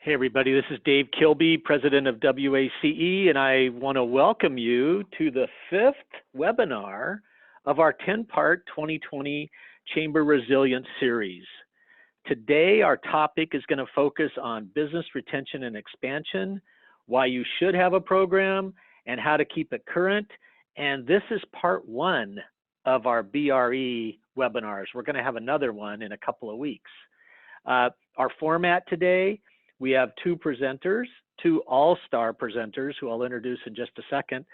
Hey everybody, this is Dave Kilby, President of W.A.C.E, and I want to welcome you to the 5th webinar of our 10-part 2020 Chamber Resilience Series. Today our topic is going to focus on business retention and expansion, why you should have a program, and how to keep it current. And this is part 1 of our BRE webinars. We're going to have another one in a couple of weeks. Our format today: we have 2 presenters, 2 all-star presenters who I'll introduce in just a second.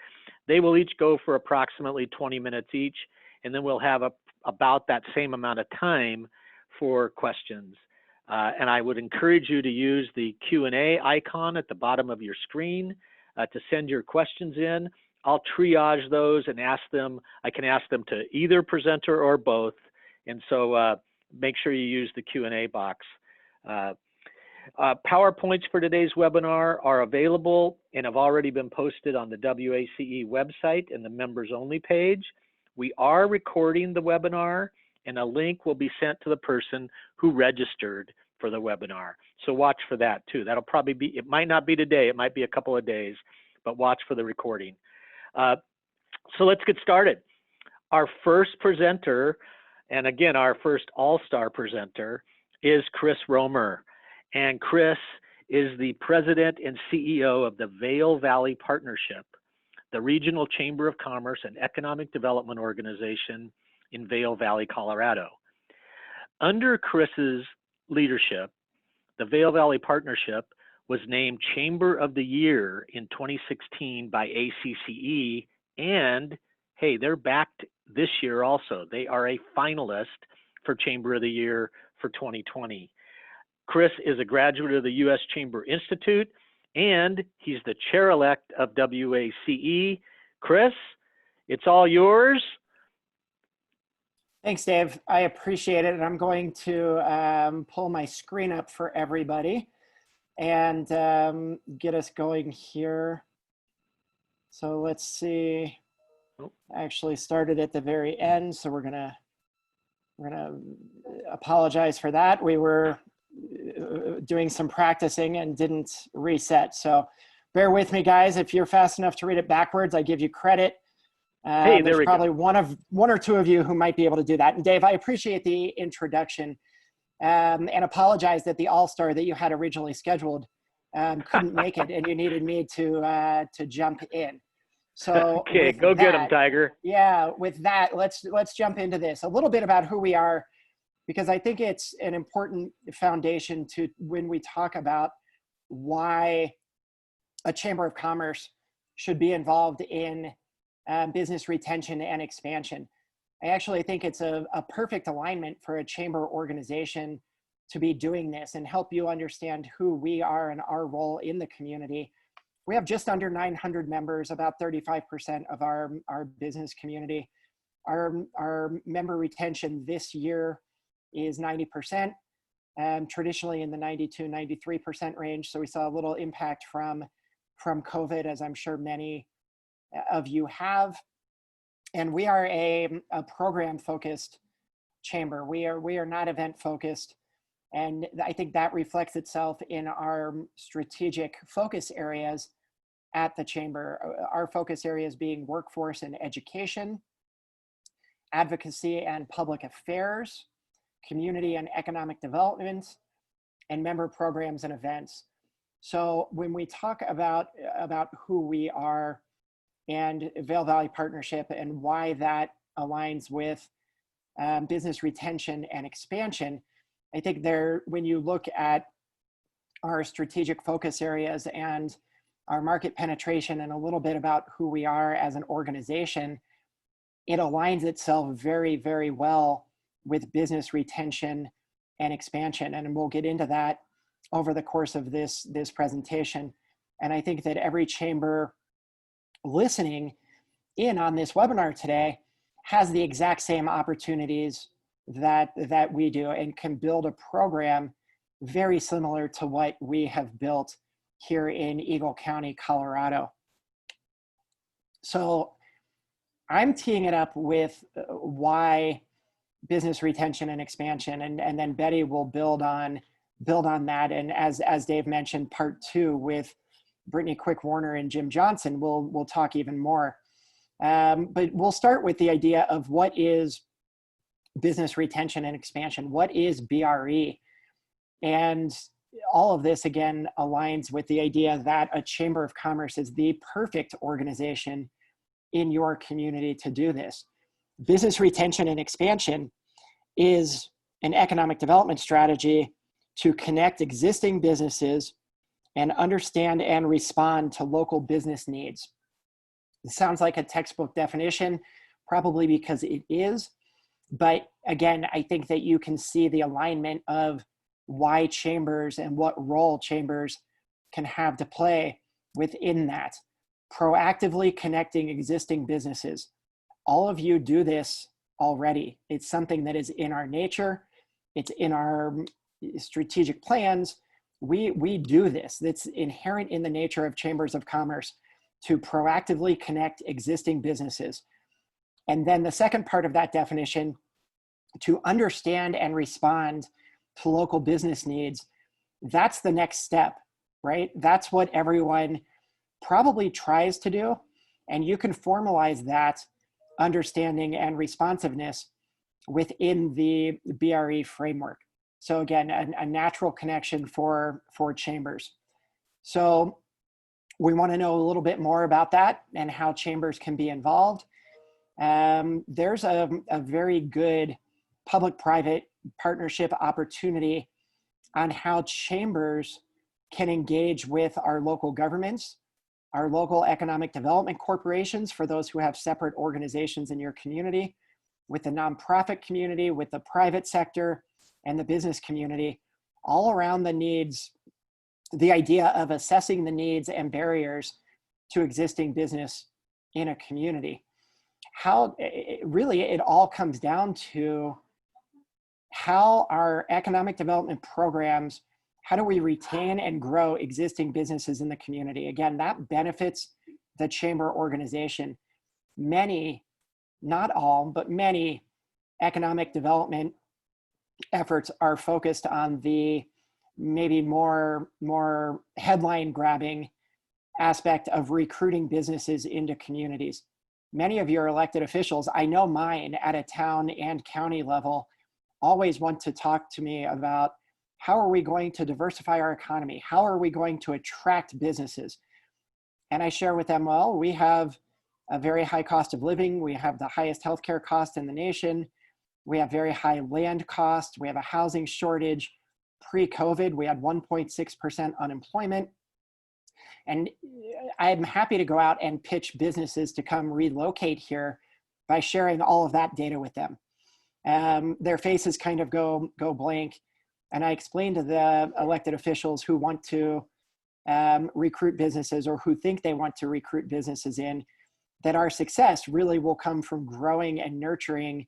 They will each go for approximately 20 minutes each, and then we'll have about that same amount of time for questions. And I would encourage you to use the Q&A icon at the bottom of your screen to send your questions in. I'll triage those and ask them. I can ask them to either presenter or both. And so make sure you use the Q&A box. PowerPoints for today's webinar are available and have already been posted on the W.A.C.E website and the members only page. We are recording the webinar, and a link will be sent to the person who registered for the webinar. So watch for that too. That'll probably be, it might not be today, it might be a couple of days, but watch for the recording. So let's get started. Our first presenter, and again, our first all-star presenter, is Chris Romer. And Chris is the President and CEO of the Vail Valley Partnership, the Regional Chamber of Commerce and Economic Development Organization in Vail Valley, Colorado. Under Chris's leadership, the Vail Valley Partnership was named Chamber of the Year in 2016 by ACCE, and hey, they're backed this year also. They are a finalist for Chamber of the Year for 2020. Chris is a graduate of the U.S. Chamber Institute, and he's the chair-elect of W.A.C.E. Chris, it's all yours. Thanks, Dave. I appreciate it. And I'm going to pull my screen up for everybody and get us going here. So let's see. I actually started at the very end, so we're gonna apologize for that. We were doing some practicing and didn't reset. So bear with me, guys. If you're fast enough to read it backwards, I give you credit. Hey, there's probably one or two of you who might be able to do that. And Dave, I appreciate the introduction and apologize that the all-star that you had originally scheduled couldn't make it, and you needed me to jump in. So okay, go get him, Tiger. Yeah, with that, let's jump into this. A little bit about who we are, because I think it's an important foundation to when we talk about why a Chamber of Commerce should be involved in business retention and expansion. I actually think it's a perfect alignment for a chamber organization to be doing this and help you understand who we are and our role in the community. We have just under 900 members, about 35% of our business community. Our member retention this year is 90%, traditionally in the 92-93% range. So we saw a little impact from COVID, as I'm sure many of you have. And we are a program-focused chamber. We are not event-focused. And I think that reflects itself in our strategic focus areas at the chamber. Our focus areas being workforce and education, advocacy and public affairs, community and economic development, and member programs and events. So when we talk about who we are and Vail Valley Partnership and why that aligns with business retention and expansion, I think when you look at our strategic focus areas and our market penetration and a little bit about who we are as an organization, it aligns itself very, very well with business retention and expansion. And we'll get into that over the course of this presentation. And I think that every chamber listening in on this webinar today has the exact same opportunities that we do and can build a program very similar to what we have built here in Eagle County, Colorado. So I'm teeing it up with why business retention and expansion, and then Betty will build on build on that. And as Dave mentioned, part 2 with Brittany Quick-Warner and Jim Johnson, we'll talk even more. But we'll start with the idea of what is business retention and expansion. What is BRE? And all of this, again, aligns with the idea that a Chamber of Commerce is the perfect organization in your community to do this. Business retention and expansion is an economic development strategy to connect existing businesses and understand and respond to local business needs. It sounds like a textbook definition, probably because it is. But again, I think that you can see the alignment of why chambers and what role chambers can have to play within that. Proactively connecting existing businesses. All of you do this already. It's something that is in our nature. It's in our strategic plans. We do this. It's inherent in the nature of chambers of commerce to proactively connect existing businesses. And then the second part of that definition, to understand and respond to local business needs. That's the next step, right? That's what everyone probably tries to do. And you can formalize that understanding and responsiveness within the BRE framework. So again, a natural connection for chambers. So we want to know a little bit more about that and how chambers can be involved. There's a very good public-private partnership opportunity on how chambers can engage with our local governments, our local economic development corporations, for those who have separate organizations in your community, with the nonprofit community, with the private sector, and the business community, all around the needs, the idea of assessing the needs and barriers to existing business in a community. How really it all comes down to how our economic development programs, how do we retain and grow existing businesses in the community? Again, that benefits the chamber organization. Many, not all, but many economic development efforts are focused on the maybe more headline grabbing aspect of recruiting businesses into communities. Many of your elected officials, I know mine at a town and county level, always want to talk to me about how are we going to diversify our economy? How are we going to attract businesses? And I share with them, well, we have a very high cost of living. We have the highest healthcare cost in the nation. We have very high land costs. We have a housing shortage. Pre-COVID, we had 1.6% unemployment. And I'm happy to go out and pitch businesses to come relocate here by sharing all of that data with them. Their faces kind of go blank. And I explain to the elected officials who want to recruit businesses or who think they want to recruit businesses in, that our success really will come from growing and nurturing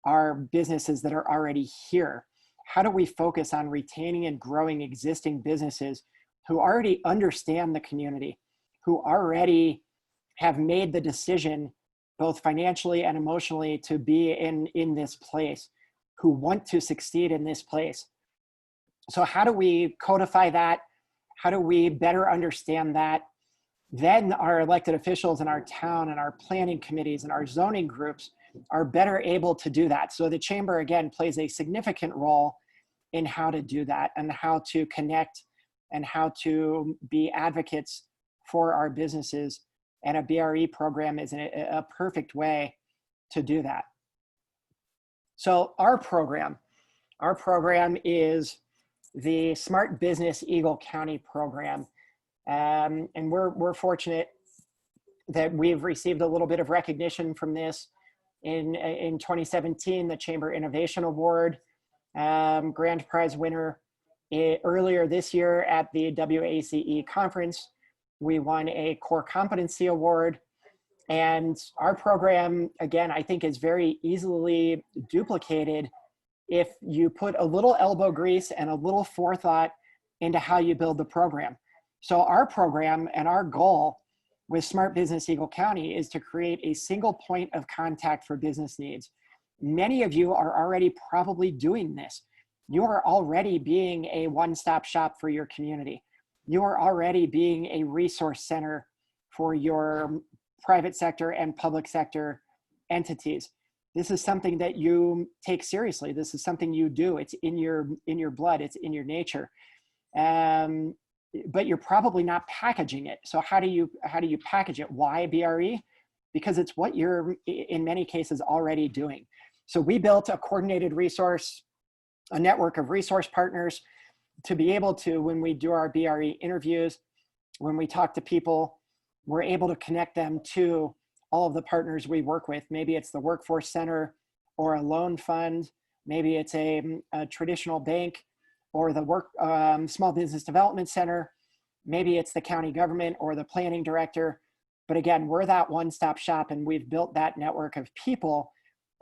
our businesses that are already here. How do we focus on retaining and growing existing businesses who already understand the community, who already have made the decision, both financially and emotionally, to be in this place, who want to succeed in this place? So how do we codify that? How do we better understand that? Then our elected officials in our town and our planning committees and our zoning groups are better able to do that. So the chamber, again, plays a significant role in how to do that and how to connect and how to be advocates for our businesses. And a BRE program is a perfect way to do that. So our program is the SmartBusiness Eagle County program. And we're fortunate that we've received a little bit of recognition from this. In 2017, the Chamber Innovation Award, grand prize winner. Earlier this year at the W.A.C.E conference, we won a core competency award. And our program, again, I think is very easily duplicated if you put a little elbow grease and a little forethought into how you build the program. So our program and our goal with SmartBusiness Eagle County is to create a single point of contact for business needs. Many of you are already probably doing this. you are already being a one-stop shop for your community. You are already being a resource center for your private sector and public sector entities. This is something that you take seriously. This is something you do. It's in your blood. It's in your nature. But you're probably not packaging it. So how do you package it? Why BRE? Because it's what you're in many cases already doing. So we built a coordinated resource, a network of resource partners to be able to, when we do our BRE interviews, when we talk to people, we're able to connect them to all of the partners we work with. Maybe it's the Workforce Center or a loan fund. Maybe it's a traditional bank or the Small Business Development Center. Maybe it's the county government or the planning director. But again, we're that one-stop shop, and we've built that network of people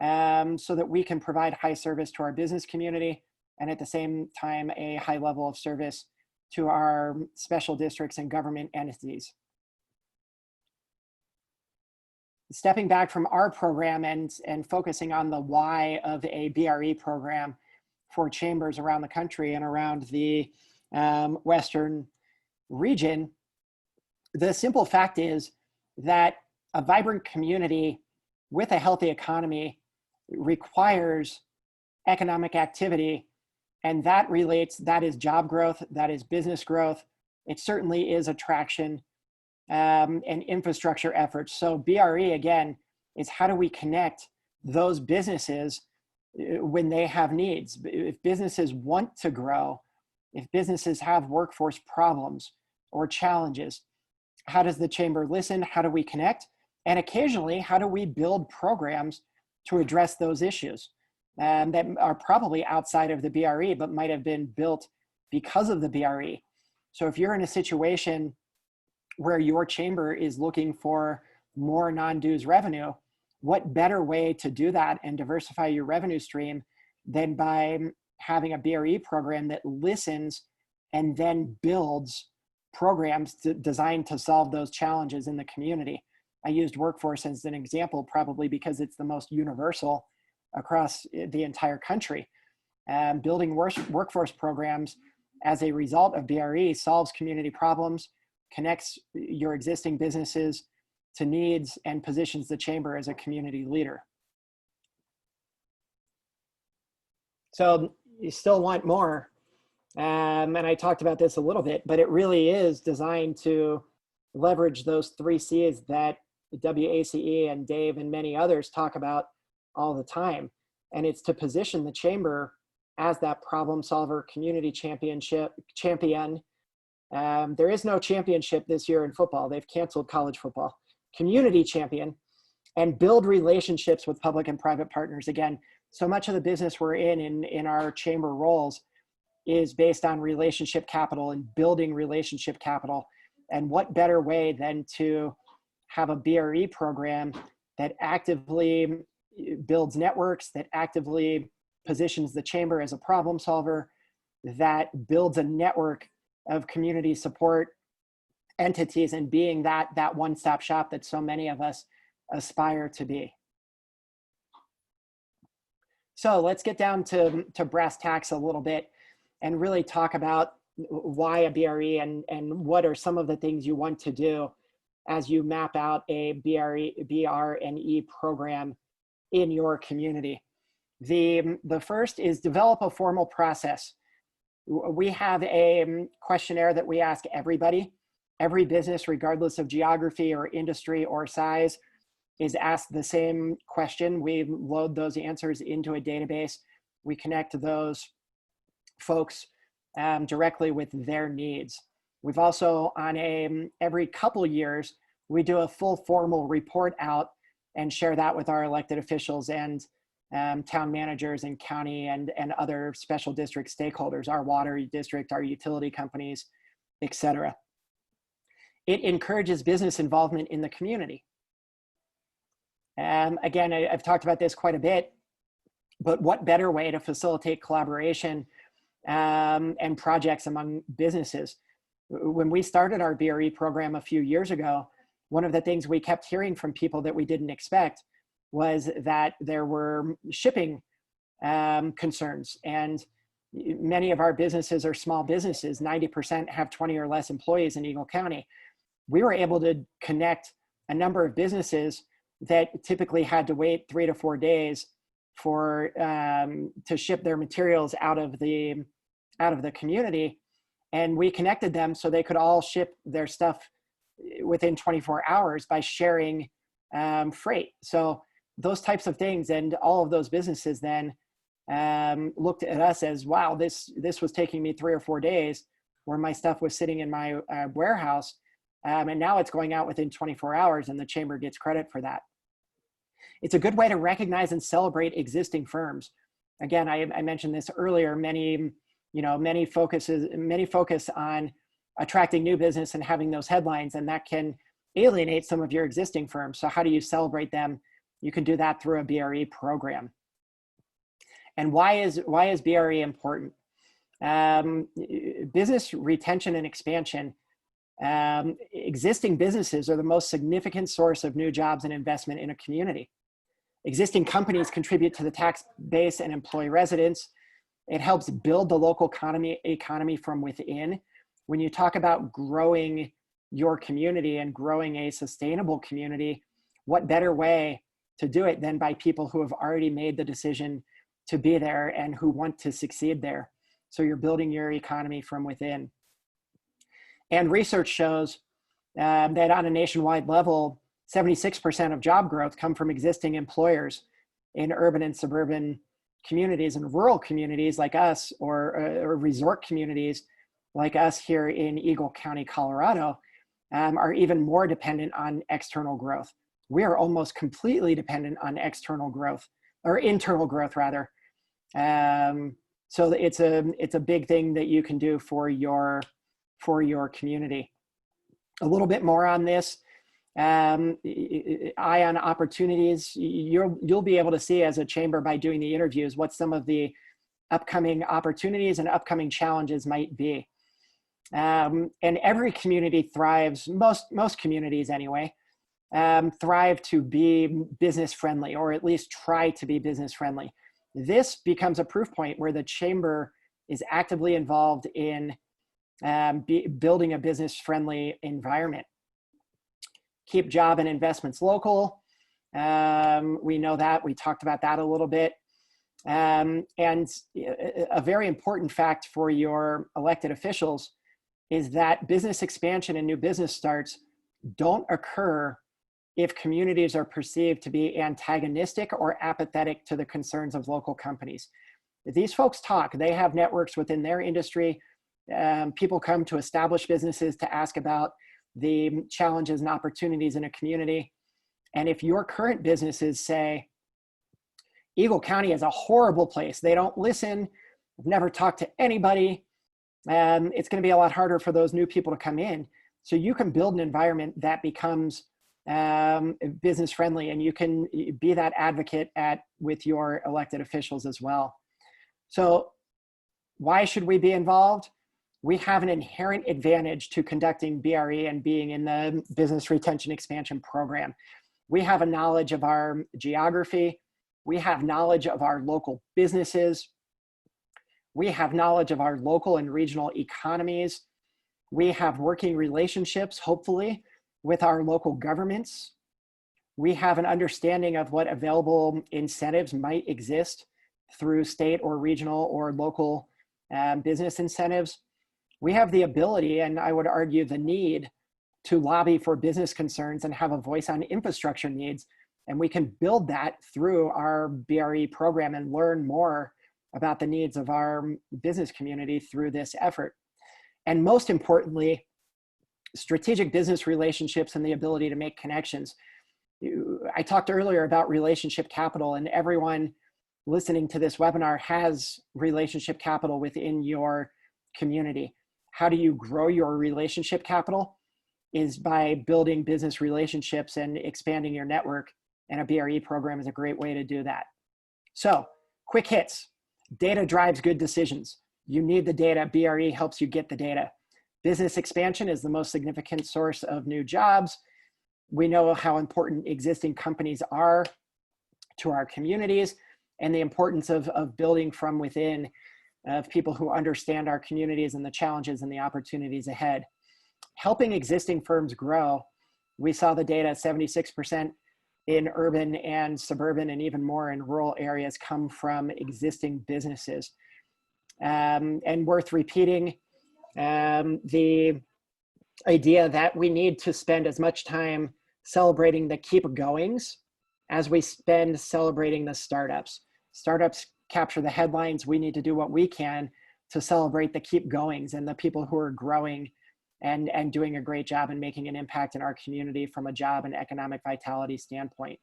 so that we can provide high service to our business community and at the same time, a high level of service to our special districts and government entities. Stepping back from our program and focusing on the why of a BRE program for chambers around the country and around the Western region, the simple fact is that a vibrant community with a healthy economy requires economic activity, and that is job growth, that is business growth. It certainly is attraction and infrastructure efforts. So BRE, again, is how do we connect those businesses when they have needs? If businesses want to grow, if businesses have workforce problems or challenges, how does the chamber listen? How do we connect? And occasionally, how do we build programs to address those issues that are probably outside of the BRE, but might have been built because of the BRE? So if you're in a situation where your chamber is looking for more non-dues revenue, what better way to do that and diversify your revenue stream than by having a BRE program that listens and then builds programs designed to solve those challenges in the community. I used workforce as an example, probably because it's the most universal across the entire country. Building workforce programs as a result of BRE solves community problems, connects your existing businesses to needs, and positions the chamber as a community leader. So you still want more. And I talked about this a little bit, but it really is designed to leverage those 3 C's that W.A.C.E. and Dave and many others talk about all the time. And it's to position the chamber as that problem solver, community champion. There is no championship this year in football. They've canceled college football. Community champion, and build relationships with public and private partners. Again, so much of the business we're in our chamber roles is based on relationship capital and building relationship capital. And what better way than to have a BRE program that actively builds networks, that actively positions the chamber as a problem solver, that builds a network of community support entities, and being that one-stop shop that so many of us aspire to be. So let's get down to brass tacks a little bit and really talk about why a BRE and what are some of the things you want to do as you map out a BR&E program in your community. The first is develop a formal process. We have a questionnaire that we ask everybody. Every business, regardless of geography or industry or size, is asked the same question. We load those answers into a database. We connect those folks directly with their needs. We've also, on every couple years, we do a full formal report out and share that with our elected officials and town managers and county and other special district stakeholders, our water district, our utility companies, etc. It encourages business involvement in the community. Again, I've talked about this quite a bit, but what better way to facilitate collaboration and projects among businesses? When we started our BRE program a few years ago, one of the things we kept hearing from people that we didn't expect was that there were shipping concerns. And Many of our businesses are small businesses. 90% have 20 or less employees in Eagle County. We were able to connect a number of businesses that typically had to wait 3 to 4 days for to ship their materials out of the community, and we connected them so they could all ship their stuff within 24 hours by sharing freight. So those types of things, and all of those businesses then looked at us as, wow, this was taking me 3 or 4 days where my stuff was sitting in my warehouse, and now it's going out within 24 hours, and the chamber gets credit for that. It's a good way to recognize and celebrate existing firms. Again, I mentioned this earlier, many focus on attracting new business and having those headlines, and that can alienate some of your existing firms. So how do you celebrate them? You can do that through a BRE program. And why is BRE important? Business retention and expansion. Existing businesses are the most significant source of new jobs and investment in a community. Existing companies contribute to the tax base and employ residents. It helps build the local economy from within. When you talk about growing your community and growing a sustainable community, what better way to do it than by people who have already made the decision to be there and who want to succeed there? So you're building your economy from within. And research shows that on a nationwide level, 76% of job growth come from existing employers in urban and suburban communities, and rural communities like us, or resort communities like us here in Eagle County, Colorado, are even more dependent on external growth. We are almost completely dependent on external growth, or internal growth rather. So it's a big thing that you can do for your community. A little bit more on this. Eye on opportunities. You'll be able to see as a chamber by doing the interviews what some of the upcoming opportunities and upcoming challenges might be. And every community thrives, most communities anyway, thrive to be business friendly, or at least try to be business friendly. This becomes a proof point where the chamber is actively involved in building a business friendly environment. Keep job and investments local. We know that, we talked about that a little bit. And a very important fact for your elected officials is that business expansion and new business starts don't occur if communities are perceived to be antagonistic or apathetic to the concerns of local companies. These folks talk, they have networks within their industry. People come to establish businesses to ask about the challenges and opportunities in a community. And if your current businesses say, Eagle County is a horrible place, they don't listen, I've never talked to anybody, it's going to be a lot harder for those new people to come in. So you can build an environment that becomes business friendly, and you can be that advocate with your elected officials as well. So why should we be involved? We have an inherent advantage to conducting BRE and being in the Business Retention Expansion Program. We have a knowledge of our geography. We have knowledge of our local businesses. We have knowledge of our local and regional economies. We have working relationships, hopefully, with our local governments. We have an understanding of what available incentives might exist through state or regional or local business incentives. We have the ability, and I would argue the need, to lobby for business concerns and have a voice on infrastructure needs. And we can build that through our BRE program and learn more about the needs of our business community through this effort. And most importantly, strategic business relationships and the ability to make connections. I talked earlier about relationship capital, and everyone listening to this webinar has relationship capital within your community. How do you grow your relationship capital? Is by building business relationships and expanding your network, and a BRE program is a great way to do that. So, quick hits. Data drives good decisions. You need the data. BRE helps you get the data. Business expansion is the most significant source of new jobs. We know how important existing companies are to our communities, and the importance of building from within of people who understand our communities and the challenges and the opportunities ahead. Helping existing firms grow. We saw the data, 76% in urban and suburban and even more in rural areas come from existing businesses. And worth repeating, the idea that we need to spend as much time celebrating the keep goings as we spend celebrating the startups. Startups capture the headlines. We need to do what we can to celebrate the keep goings and the people who are growing and doing a great job and making an impact in our community from a job and economic vitality standpoint.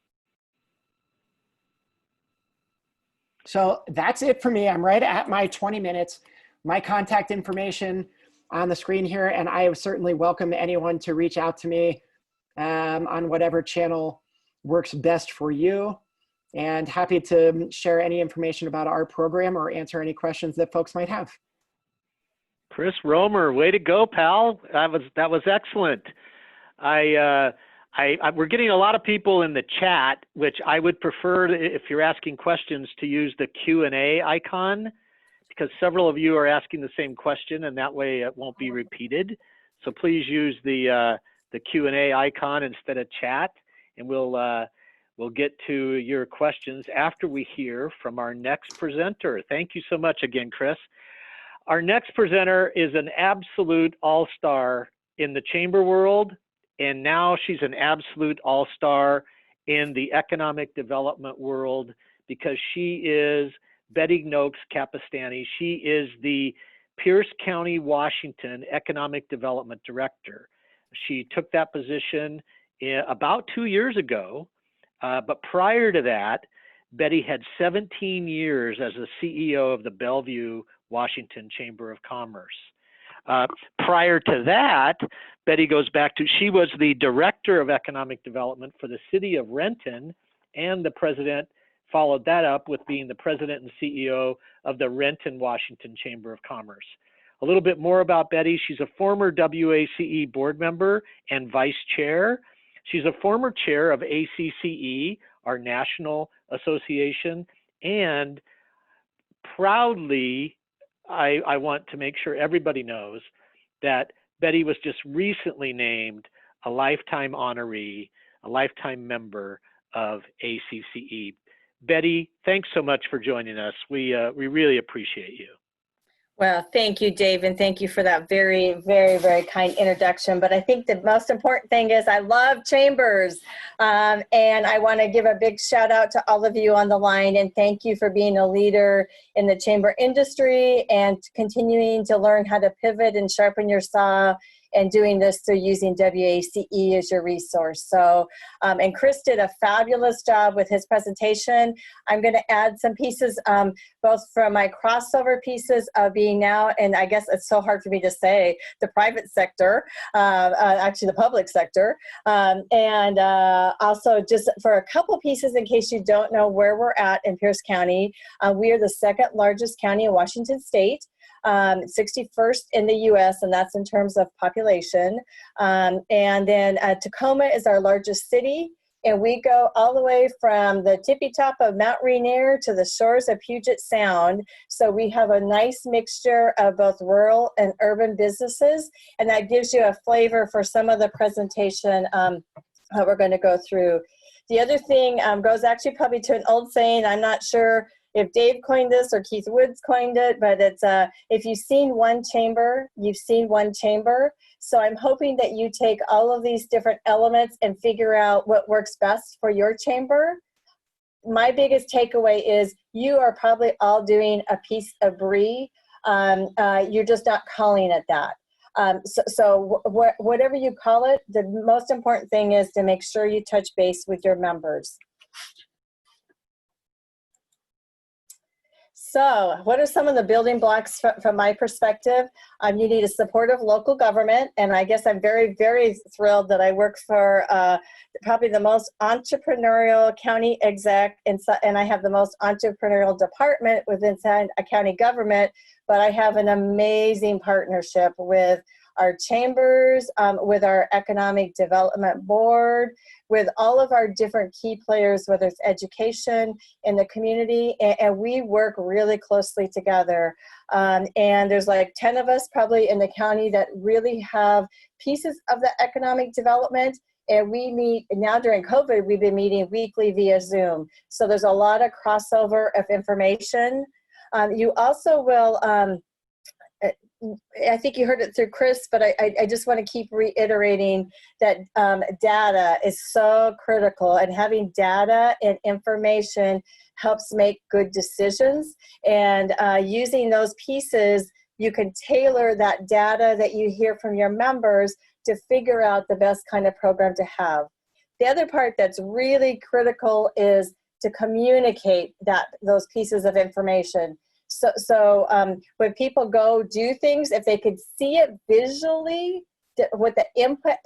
So that's it for me. I'm right at my 20 minutes. My contact information on the screen here, and I certainly welcome anyone to reach out to me on whatever channel works best for you, and happy to share any information about our program or answer any questions that folks might have. Chris Romer, way to go, pal. That was excellent. We're getting a lot of people in the chat, which I would prefer, if you're asking questions, to use the Q&A icon, because several of you are asking the same question, and that way it won't be repeated. So please use the Q&A icon instead of chat, and we'll get to your questions after we hear from our next presenter. Thank you so much again, Chris. Our next presenter is an absolute all-star in the chamber world, and now she's an absolute all-star in the economic development world, because she is Betty Noakes Capistani. She is the Pierce County, Washington Economic Development Director. She took that position about 2 years ago, but prior to that, Betty had 17 years as the CEO of the Bellevue, Washington Chamber of Commerce. Prior to that, Betty goes back to, she was the Director of Economic Development for the City of Renton, and the President followed that up with being the President and CEO of the Renton, Washington Chamber of Commerce. A little bit more about Betty. She's a former W.A.C.E. board member and vice chair. She's a former chair of ACCE, our national association, and proudly, I want to make sure everybody knows that Betty was just recently named a lifetime honoree, a lifetime member of ACCE. Betty, thanks so much for joining us. We really appreciate you. Well, thank you, Dave, and thank you for that very, very, very kind introduction. But I think the most important thing is I love chambers, and I want to give a big shout out to all of you on the line, and thank you for being a leader in the chamber industry and continuing to learn how to pivot and sharpen your saw, and doing this through using W.A.C.E. as your resource. So, and Chris did a fabulous job with his presentation. I'm going to add some pieces, both from my crossover pieces of being now, and I guess it's so hard for me to say, the private sector, actually the public sector, and also just for a couple pieces in case you don't know where we're at in Pierce County. We are the second largest county in Washington State. 61st in the U.S., and that's in terms of population. And then Tacoma is our largest city, and we go all the way from the tippy top of Mount Rainier to the shores of Puget Sound. So we have a nice mixture of both rural and urban businesses, and that gives you a flavor for some of the presentation that we're going to go through. The other thing goes actually probably to an old saying. I'm not sure if Dave coined this or Keith Woods coined it, but it's if you've seen one chamber, you've seen one chamber. So I'm hoping that you take all of these different elements and figure out what works best for your chamber. My biggest takeaway is you are probably all doing a piece of BRE. You're just not calling it that. So whatever you call it, the most important thing is to make sure you touch base with your members. So what are some of the building blocks from my perspective? You need a supportive local government, and I guess I'm very, very thrilled that I work for probably the most entrepreneurial county exec, and I have the most entrepreneurial department within a county government, but I have an amazing partnership with our chambers, with our economic development board, with all of our different key players, whether it's education in the community, and we work really closely together. And there's like 10 of us probably in the county that really have pieces of the economic development. And we meet now during COVID, we've been meeting weekly via Zoom. So there's a lot of crossover of information. You also will, I think you heard it through Chris, but I just want to keep reiterating that data is so critical, and having data and information helps make good decisions. And using those pieces, you can tailor that data that you hear from your members to figure out the best kind of program to have. The other part that's really critical is to communicate those pieces of information. So when people go do things, if they could see it visually, what the input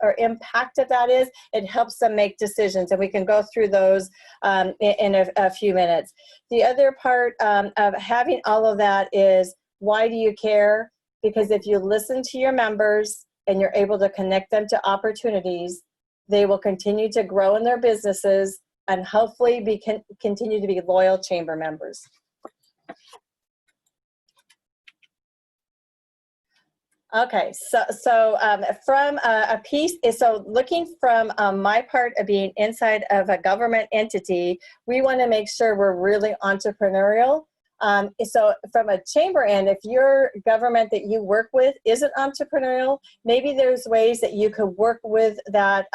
or impact of that is, it helps them make decisions. And we can go through those in a few minutes. The other part of having all of that is, why do you care? Because if you listen to your members and you're able to connect them to opportunities, they will continue to grow in their businesses and hopefully continue to be loyal chamber members. Okay, so from a piece, so looking from my part of being inside of a government entity, we want to make sure we're really entrepreneurial. So from a chamber end, if your government that you work with isn't entrepreneurial, maybe there's ways that you could work with that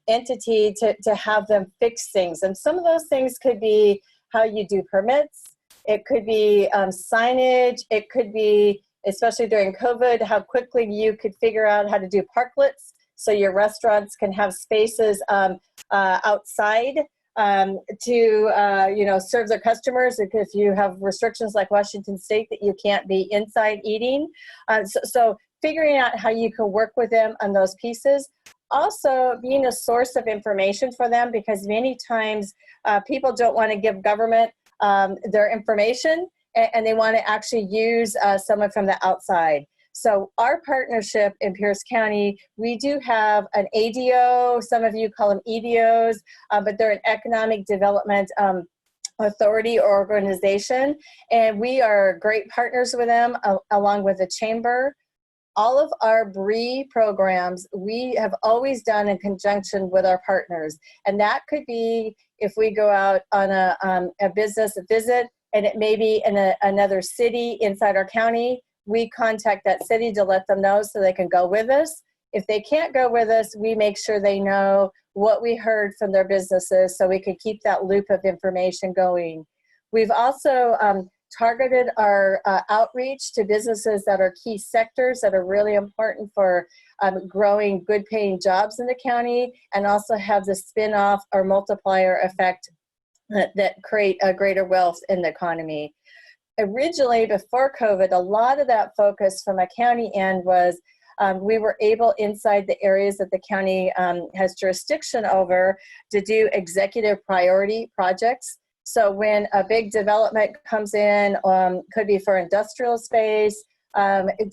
entity to have them fix things. And some of those things could be how you do permits. It could be signage. It could be, especially during COVID, how quickly you could figure out how to do parklets so your restaurants can have spaces outside to serve their customers, if you have restrictions like Washington State that you can't be inside eating. So figuring out how you can work with them on those pieces. Also being a source of information for them, because many times people don't want to give government their information, and they want to actually use someone from the outside. So our partnership in Pierce County, we do have an ADO, some of you call them EDOs, but they're an economic development authority or organization, and we are great partners with them along with the chamber. All of our BRE programs, we have always done in conjunction with our partners, and that could be if we go out on a business visit, and it may be in another city inside our county. We contact that city to let them know so they can go with us. If they can't go with us, we make sure they know what we heard from their businesses so we can keep that loop of information going. We've also targeted our outreach to businesses that are key sectors that are really important for growing good paying jobs in the county, and also have the spin-off or multiplier effect that create a greater wealth in the economy. Originally, before COVID, a lot of that focus from a county end was we were able, inside the areas that the county has jurisdiction over, to do executive priority projects. So when a big development comes in, could be for industrial space,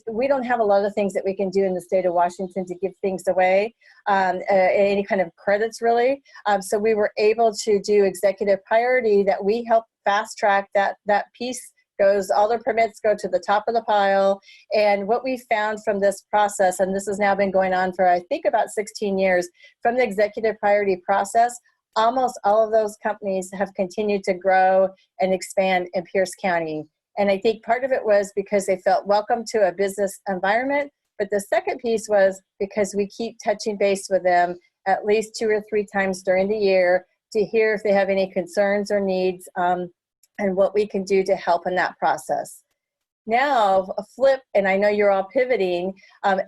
we don't have a lot of things that we can do in the state of Washington to give things away, any kind of credits really. So we were able to do executive priority that we help fast track that piece. All the permits go to the top of the pile. And what we found from this process, and this has now been going on for I think about 16 years, from the executive priority process, almost all of those companies have continued to grow and expand in Pierce County. And I think part of it was because they felt welcome to a business environment. But the second piece was because we keep touching base with them at least 2 or 3 times during the year to hear if they have any concerns or needs, and what we can do to help in that process. Now, a flip, and I know you're all pivoting,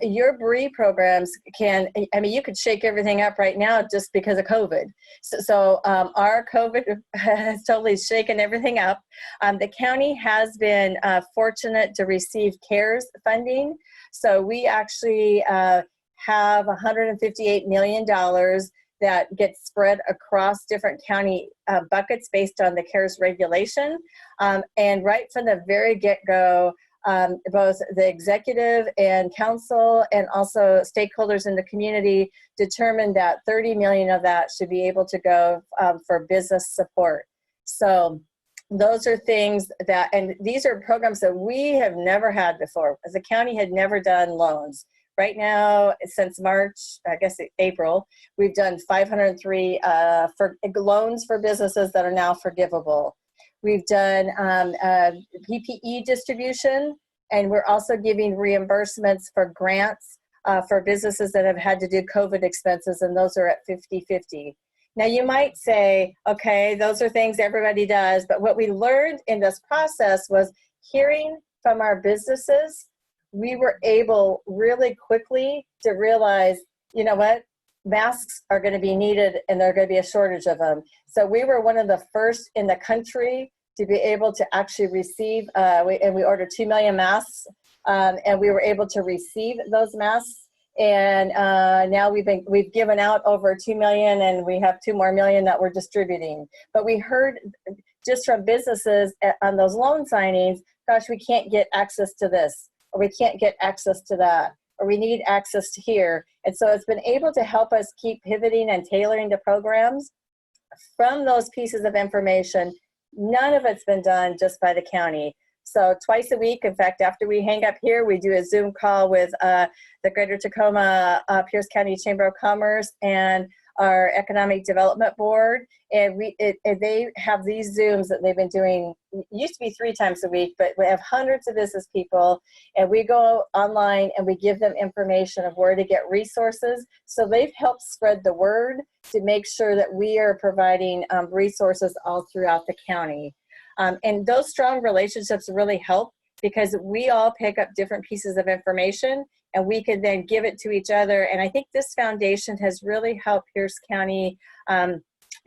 your BRE programs you could shake everything up right now just because of COVID. So our COVID has totally shaken everything up. The county has been fortunate to receive CARES funding. So we actually have $158 million that gets spread across different county buckets based on the CARES regulation. And right from the very get-go, both the executive and council and also stakeholders in the community determined that 30 million of that should be able to go for business support. So those are things that, and these are programs that we have never had before, as a county had never done loans. Right now, since March, I guess April, we've done 503 for loans for businesses that are now forgivable. We've done PPE distribution, and we're also giving reimbursements for grants for businesses that have had to do COVID expenses, and those are at 50-50. Now you might say, okay, those are things everybody does, but what we learned in this process was hearing from our businesses, we were able really quickly to realize, you know what, masks are going to be needed and there's going to be a shortage of them. So we were one of the first in the country to be able to actually receive, we ordered 2 million masks, and we were able to receive those masks. And now we've given out over 2 million, and we have 2 more million that we're distributing. But we heard just from businesses on those loan signings, gosh, we can't get access to this, or we can't get access to that, or we need access to here. And so it's been able to help us keep pivoting and tailoring the programs from those pieces of information. None of it's been done just by the county. So twice a week, in fact, after we hang up here, we do a Zoom call with the Greater Tacoma Pierce County Chamber of Commerce and our Economic Development Board. And they have these Zooms that they've been doing, used to be 3 times a week, but we have hundreds of business people, and we go online and we give them information of where to get resources. So they've helped spread the word to make sure that we are providing resources all throughout the county. And those strong relationships really help because we all pick up different pieces of information and we can then give it to each other. And I think this foundation has really helped Pierce County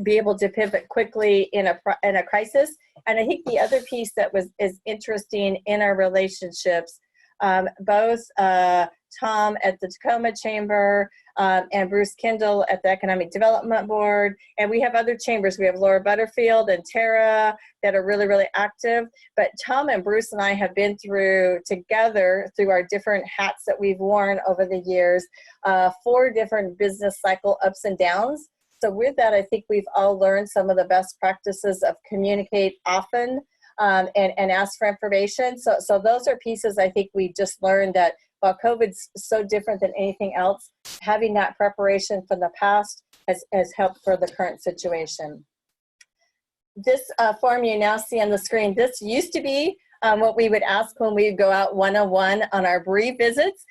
be able to pivot quickly in a crisis. And I think the other piece that is interesting in our relationships, both Tom at the Tacoma Chamber and Bruce Kendall at the Economic Development Board, and we have other chambers. We have Laura Butterfield and Tara that are really, really active. But Tom and Bruce and I have been through together, through our different hats that we've worn over the years, 4 different business cycle ups and downs. So with that, I think we've all learned some of the best practices of communicate often and ask for information. So those are pieces I think we just learned that while COVID's so different than anything else, having that preparation from the past has helped for the current situation. This form you now see on the screen, this used to be what we would ask when we go out one-on-one on our BRE visits.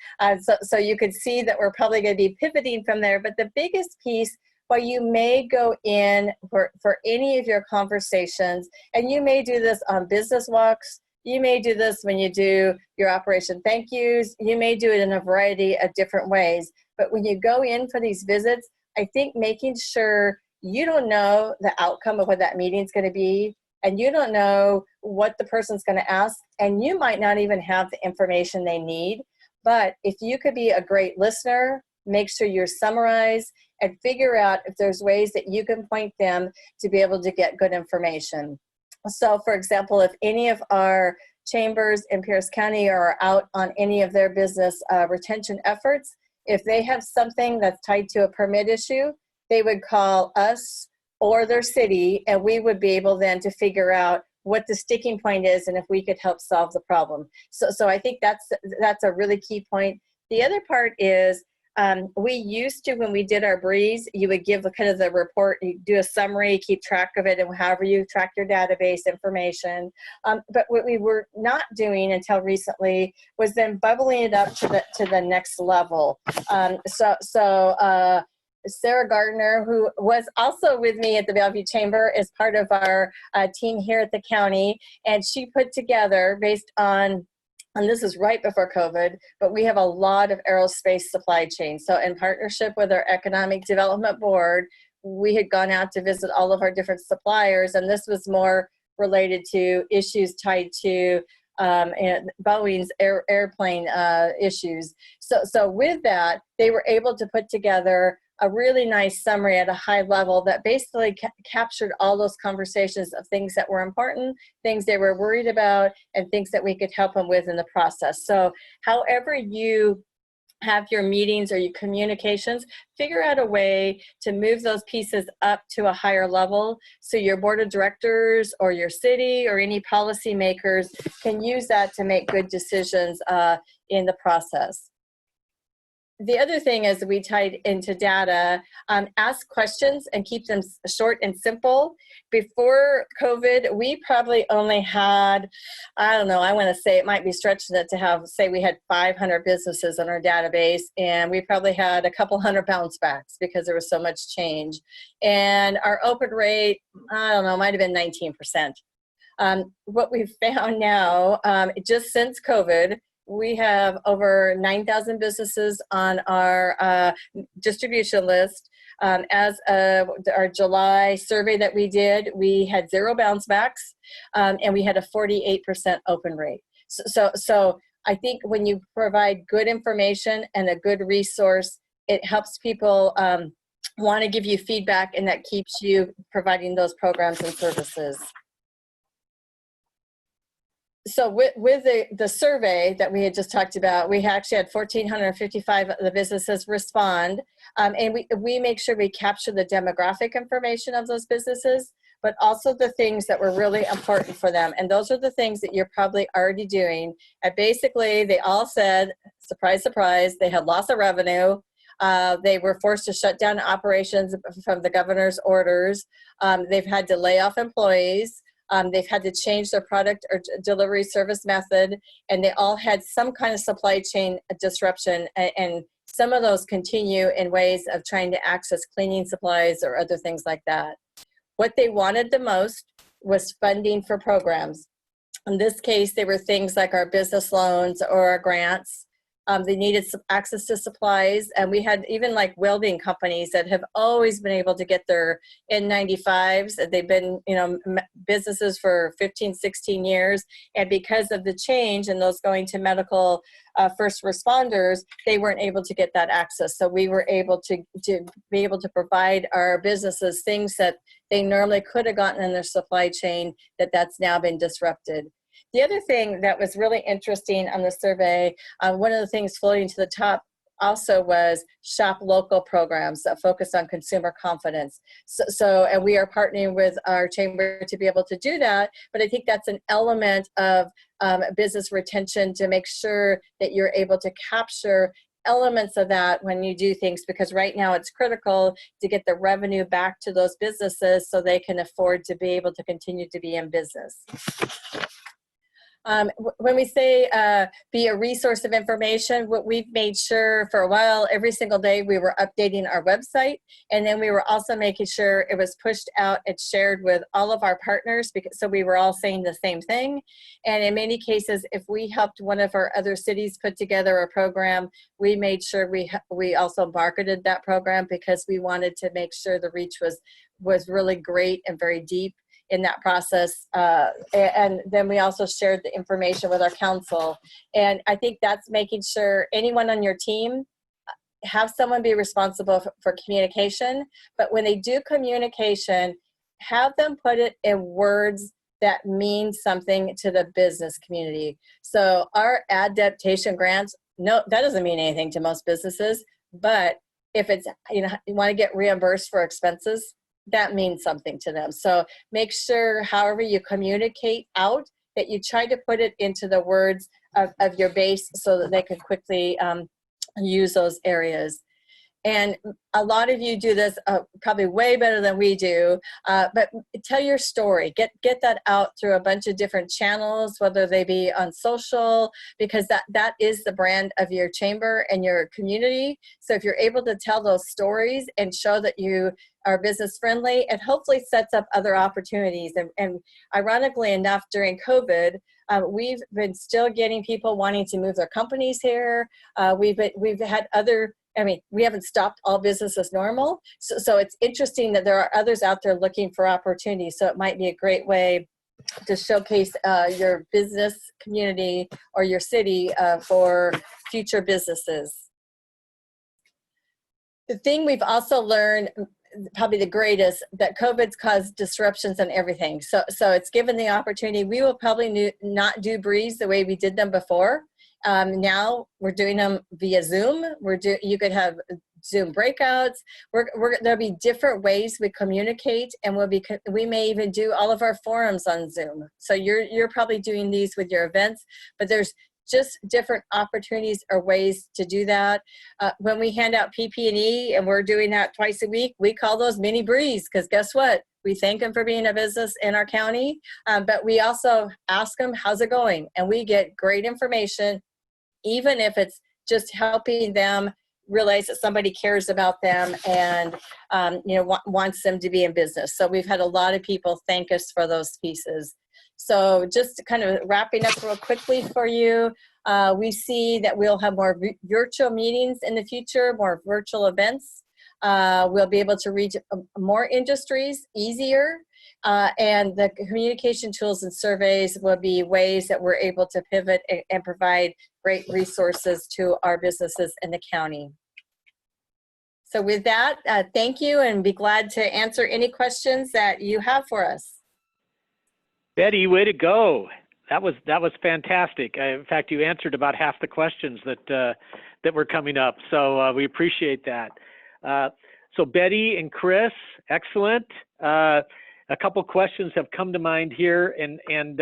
So you could see that we're probably going to be pivoting from there. But the biggest piece, while you may go in for any of your conversations, and you may do this on business walks, you may do this when you do your operation thank yous, you may do it in a variety of different ways. But when you go in for these visits, I think making sure you don't know the outcome of what that meeting is going to be, and you don't know what the person's going to ask, and you might not even have the information they need. But if you could be a great listener, make sure you're summarized and figure out if there's ways that you can point them to be able to get good information. So for example, if any of our chambers in Pierce County are out on any of their business retention efforts, if they have something that's tied to a permit issue, they would call us or their city, and we would be able then to figure out what the sticking point is and if we could help solve the problem. So I think that's a really key point. The other part is we used to, when we did our BREs, you would give kind of the report, you do a summary, keep track of it, and however you track your database information. But what we were not doing until recently was then bubbling it up to the next level. Sarah Gardner, who was also with me at the Bellevue Chamber, is part of our team here at the county, and she put together, based on, and this is right before COVID, but we have a lot of aerospace supply chain. So in partnership with our Economic Development Board, we had gone out to visit all of our different suppliers, and this was more related to issues tied to Boeing's airplane issues. So with that, they were able to put together a really nice summary at a high level that basically captured all those conversations of things that were important, things they were worried about, and things that we could help them with in the process. So however you have your meetings or your communications, figure out a way to move those pieces up to a higher level so your board of directors or your city or any policymakers can use that to make good decisions in the process. The other thing is we tied into data, ask questions and keep them short and simple. Before COVID, we probably only had, I don't know, I want to say it might be stretching it to have, say we had 500 businesses in our database, and we probably had a couple hundred bounce backs because there was so much change. And our open rate, I don't know, might have been 19%. What we've found now, just since COVID, we have over 9,000 businesses on our distribution list. As of our July survey that we did, we had 0 bounce backs, and we had a 48% open rate. So I think when you provide good information and a good resource, it helps people want to give you feedback, and that keeps you providing those programs and services. So with the survey that we had just talked about, we actually had 1,455 of the businesses respond, and we make sure we capture the demographic information of those businesses, but also the things that were really important for them. And those are the things that you're probably already doing. And basically, they all said, surprise, surprise, they had loss of revenue. They were forced to shut down operations from the governor's orders. They've had to lay off employees. They've had to change their product or delivery service method, and they all had some kind of supply chain disruption, and some of those continue in ways of trying to access cleaning supplies or other things like that. What they wanted the most was funding for programs. In this case, they were things like our business loans or our grants. They needed some access to supplies, and we had even like welding companies that have always been able to get their N95s. They've been, businesses for 15, 16 years, and because of the change and those going to medical first responders, they weren't able to get that access. So we were able to be able to provide our businesses things that they normally could have gotten in their supply chain that's now been disrupted. The other thing that was really interesting on the survey, one of the things floating to the top also was shop local programs that focus on consumer confidence. And we are partnering with our chamber to be able to do that, but I think that's an element of business retention to make sure that you're able to capture elements of that when you do things, because right now it's critical to get the revenue back to those businesses so they can afford to be able to continue to be in business. When we say be a resource of information, what we've made sure for a while, every single day we were updating our website, and then we were also making sure it was pushed out and shared with all of our partners, so we were all saying the same thing. And in many cases, if we helped one of our other cities put together a program, we made sure we also marketed that program, because we wanted to make sure the reach was really great and very deep in that process. And then we also shared the information with our council. And I think that's making sure anyone on your team, have someone be responsible for communication. But when they do communication, have them put it in words that mean something to the business community. So our adaptation grants, no, that doesn't mean anything to most businesses. But if it's, you want to get reimbursed for expenses, that means something to them. So make sure, however you communicate out, that you try to put it into the words of your base so that they can quickly use those areas. And a lot of you do this probably way better than we do, but tell your story. Get that out through a bunch of different channels, whether they be on social, because that is the brand of your chamber and your community. So if you're able to tell those stories and show that you are business friendly, it hopefully sets up other opportunities. And ironically enough, during COVID, we've been still getting people wanting to move their companies here. We've had other, we haven't stopped all business as normal. So it's interesting that there are others out there looking for opportunities. So it might be a great way to showcase your business community or your city for future businesses. The thing we've also learned, probably the greatest, that COVID's caused disruptions on everything. So it's given the opportunity. We will probably not do BREs the way we did them before. Now we're doing them via Zoom. You could have Zoom breakouts. There'll be different ways we communicate, and we may even do all of our forums on Zoom. So you're probably doing these with your events, but there's just different opportunities or ways to do that. When we hand out PP&E, and we're doing that twice a week, we call those mini BREs, because guess what? We thank them for being a business in our county, but we also ask them, how's it going? And we get great information, even if it's just helping them realize that somebody cares about them and wants them to be in business. So we've had a lot of people thank us for those pieces. So just kind of wrapping up real quickly for you, we see that we'll have more virtual meetings in the future, more virtual events. We'll be able to reach more industries easier, and the communication tools and surveys will be ways that we're able to pivot and provide great resources to our businesses in the county. So with that, thank you, and be glad to answer any questions that you have for us. Betty, way to go. That was fantastic. In fact, you answered about half the questions that were coming up. So we appreciate that. So Betty and Chris, excellent. A couple questions have come to mind here. And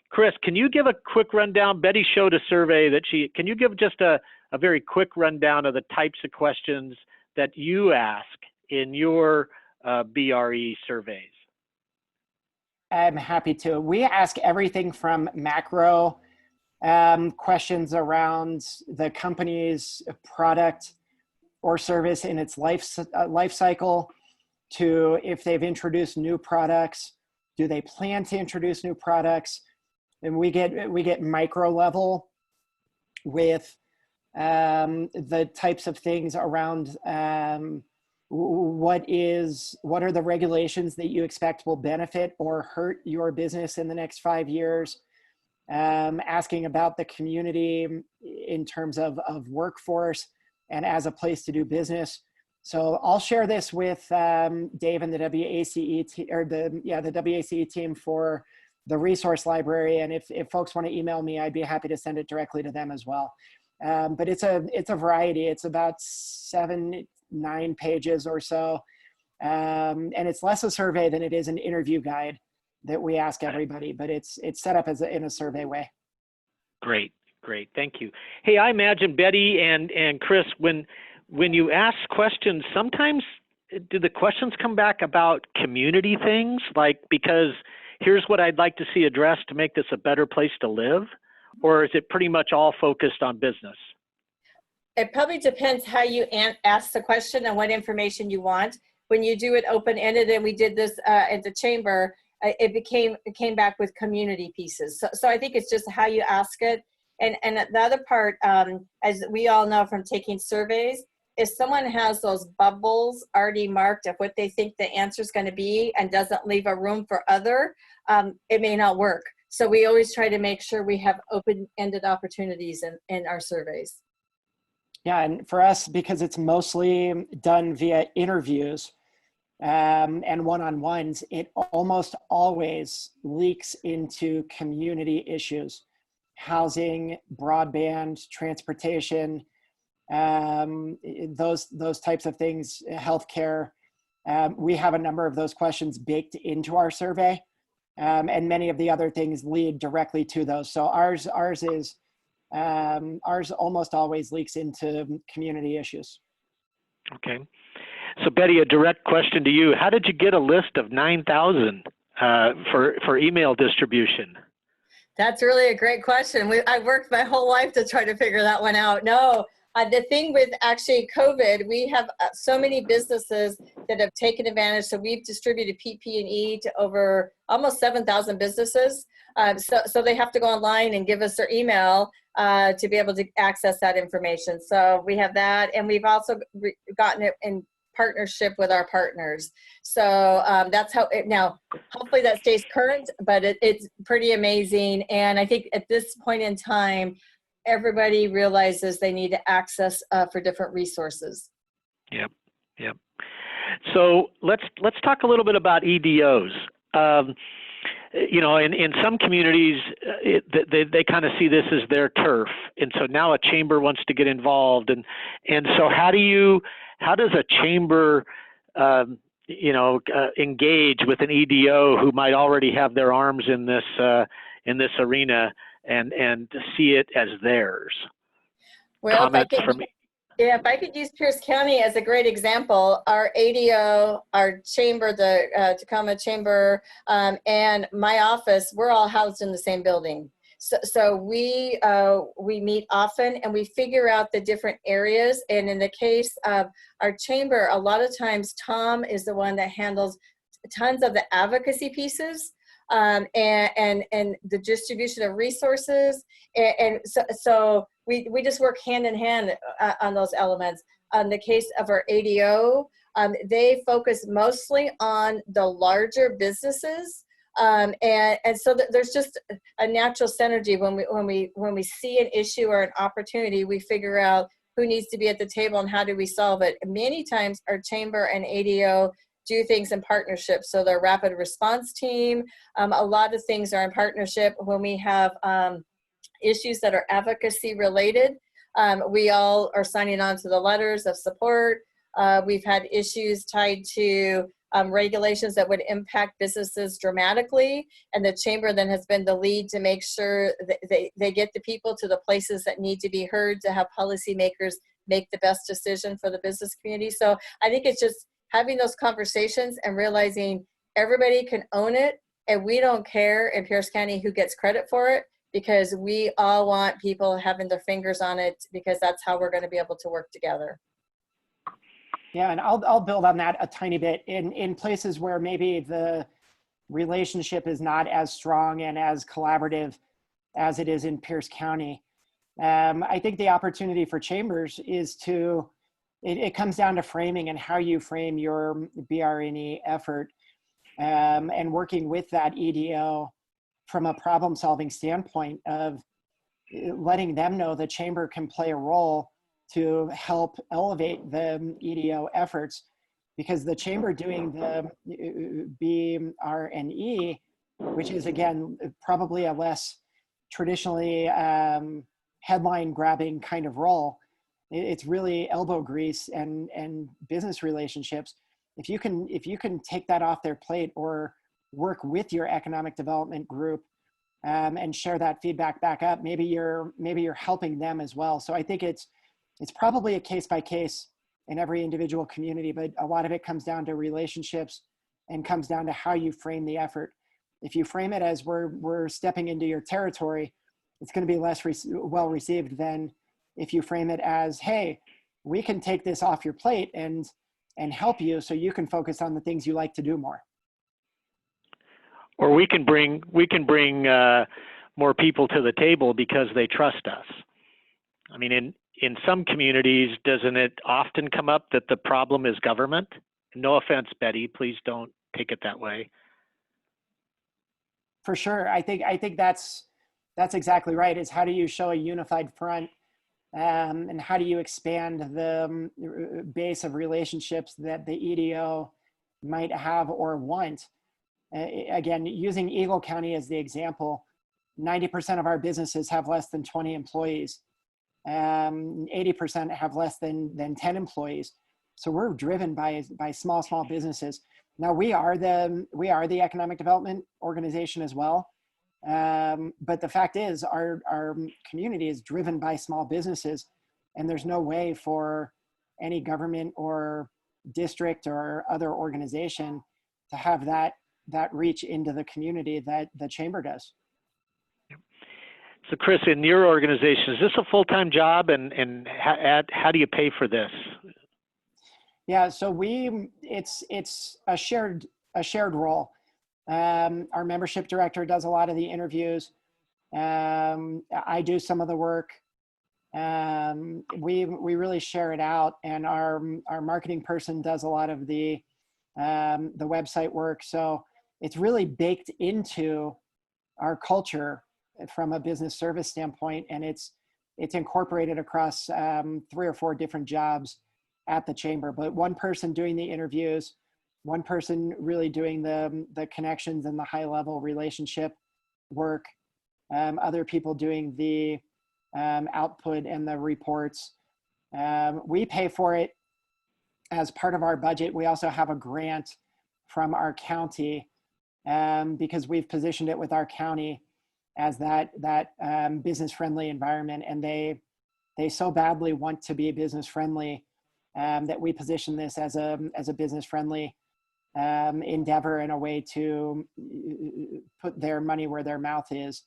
Chris, can you give a quick rundown? Betty showed a survey can you give just a very quick rundown of the types of questions that you ask in your BRE surveys? I'm happy to. We ask everything from macro questions around the company's product or service in its life cycle, to if they've introduced new products, do they plan to introduce new products? And we get micro level with the types of things around what are the regulations that you expect will benefit or hurt your business in the next 5 years? Asking about the community in terms of workforce and as a place to do business. So I'll share this with Dave and the W.A.C.E. the W.A.C.E. team for the resource library. And if folks want to email me, I'd be happy to send it directly to them as well. But it's a variety. It's about 7-9 pages or so. And it's less a survey than it is an interview guide that we ask everybody, but it's set up in a survey way. Great. Thank you. Hey, I imagine Betty and Chris, when you ask questions, sometimes do the questions come back about community things? Like, because here's what I'd like to see addressed to make this a better place to live? Or is it pretty much all focused on business? It probably depends how you ask the question and what information you want. When you do it open-ended, and we did this at the chamber, it came back with community pieces. So I think it's just how you ask it. And the other part, as we all know from taking surveys, if someone has those bubbles already marked of what they think the answer is going to be and doesn't leave a room for other, it may not work. So we always try to make sure we have open-ended opportunities in our surveys. Yeah, and for us, because it's mostly done via interviews and one-on-ones, it almost always leaks into community issues. Housing, broadband, transportation, those types of things, healthcare. We have a number of those questions baked into our survey, and many of the other things lead directly to those. So ours almost always leaks into community issues. Okay. So Betty, a direct question to you. How did you get a list of 9,000 for email distribution? That's really a great question. I worked my whole life to try to figure that one out. No, the thing with actually COVID, we have so many businesses that have taken advantage. So we've distributed PP&E to over almost 7,000 businesses. So they have to go online and give us their email to be able to access that information. So we have that, and we've also gotten it in partnership with our partners. So that's how now hopefully that stays current, but it's pretty amazing. And I think at this point in time, everybody realizes they need to access for different resources. Yep. Yep. So let's talk a little bit about EDOs. In some communities, they kind of see this as their turf, and so now a chamber wants to get involved, and so how does a chamber engage with an EDO who might already have their arms in this arena and see it as theirs? Well, Comments from if I could use Pierce County as a great example, our ADO, our chamber, the Tacoma Chamber, and my office, we're all housed in the same building. So we meet often and we figure out the different areas. And in the case of our chamber, a lot of times Tom is the one that handles tons of the advocacy pieces. And the distribution of resources, and so we just work hand in hand on those elements. On the case of our ADO, they focus mostly on the larger businesses, and so there's just a natural synergy when we see an issue or an opportunity, we figure out who needs to be at the table and how do we solve it. Many times, our chamber and ADO do things in partnership. So their rapid response team, a lot of things are in partnership. When we have issues that are advocacy related, we all are signing on to the letters of support. We've had issues tied to regulations that would impact businesses dramatically. And the chamber then has been the lead to make sure that they get the people to the places that need to be heard to have policymakers make the best decision for the business community. So I think it's just having those conversations and realizing everybody can own it, and we don't care in Pierce County who gets credit for it, because we all want people having their fingers on it, because that's how we're going to be able to work together. Yeah, and I'll build on that a tiny bit. In places where maybe the relationship is not as strong and as collaborative as it is in Pierce County, I think the opportunity for chambers is it comes down to framing and how you frame your BR&E effort, and working with that EDO from a problem-solving standpoint of letting them know the chamber can play a role to help elevate the EDO efforts, because the chamber doing the BR&E, which is again probably a less traditionally headline-grabbing kind of role, it's really elbow grease and business relationships. If you can take that off their plate or work with your economic development group and share that feedback back up, maybe you're helping them as well. So I think it's probably a case by case in every individual community, but a lot of it comes down to relationships and comes down to how you frame the effort. If you frame it as we're stepping into your territory, it's going to be less well received than if you frame it as, hey, we can take this off your plate and help you so you can focus on the things you like to do more. Or we can bring more people to the table because they trust us. I mean, in some communities, doesn't it often come up that the problem is government? No offense, Betty, please don't take it that way. For sure, I think that's exactly right. Is how do you show a unified front, and how do you expand the base of relationships that the EDO might have or want? Again, using Eagle County as the example, 90% of our businesses have less than 20 employees. 80% have less than 10 employees. So we're driven by small businesses. Now we are the economic development organization as well. But the fact is our community is driven by small businesses, and there's no way for any government or district or other organization to have that reach into the community that the chamber does. So Chris, in your organization, is this a full-time job, and how do you pay for this? Yeah, so it's a shared role. Our membership director does a lot of the interviews. I do some of the work. We really share it out, and our marketing person does a lot of the website work. So it's really baked into our culture from a business service standpoint, and it's incorporated across 3 or 4 different jobs at the chamber, but one person doing the interviews, one person really doing the connections and the high level relationship work, other people doing the output and the reports. We pay for it as part of our budget. We also have a grant from our county because we've positioned it with our county as that business friendly environment, and they so badly want to be business friendly that we position this as a business friendly endeavor and a way to put their money where their mouth is.